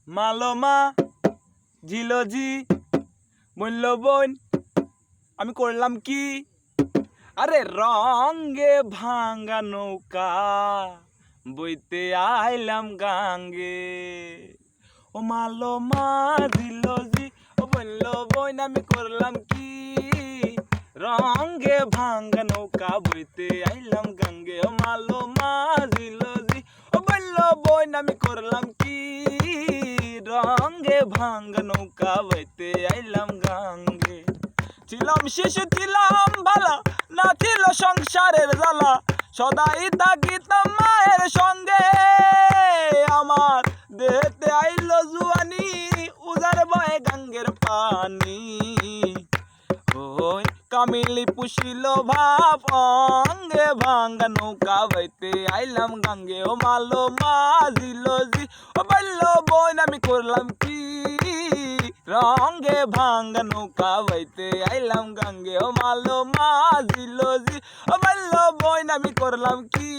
মালমা ঝিলজি মূল্য বোন আমি করলাম কি? আরে রঙে ভাঙ্গা নৌকা বইতে আইলাম গাঙ্গে। ও মালমা ঝিলজি ও বলল বোন আমি করলাম কি? রঙে ভাঙ্গা নৌকা বইতে আইলাম গাঙ্গে। ও মালমা ঝিলজি ও বলল বোন আমি করলাম কি? রঙে ভাঙ্গা নৌকা বইতে আইলাম গাঙ্গে। ছিলাম শিশু ছিলাম ভালা, না ছিল সংসারের জ্বালা, সদাই থাকিতাম মায়ের সঙ্গে। আমার দেহতে আইলো জুয়ানি, উজার বয়ে গাঙ্গের পানি। ওই কামিলি পুষিল ভাব, অঙ্গে ভাঙ্গা নৌকা বইতে আইলাম গাঙ্গে। ও মালমা ঝিলজি ও বলল বোন আমি করলাম কি? রঙে ভাঙ্গা নৌকা বইতে আইলাম গাঙ্গে। ও মালমা ঝিলজি ও বলল বোন আমি করলাম কি?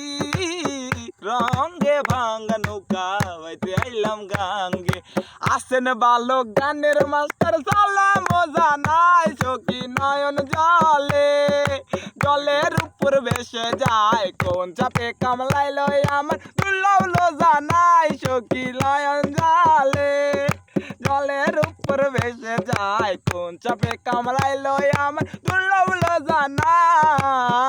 রঙে ভাঙ্গা নৌকা বইতে আইলাম গাঙ্গে। আসেন বালক গানের মাস্টার সালাম জানাই, সখী নয়ন জলে জলের উপর ভেসে যায়, কোন চাপে কামলাইল আমার দুর্লভ জানাই, সখী নয়ন জলে জলের উপর ভেসে যায়, কোন চাপে কামলাইল আমার দুর্লভ জানাই।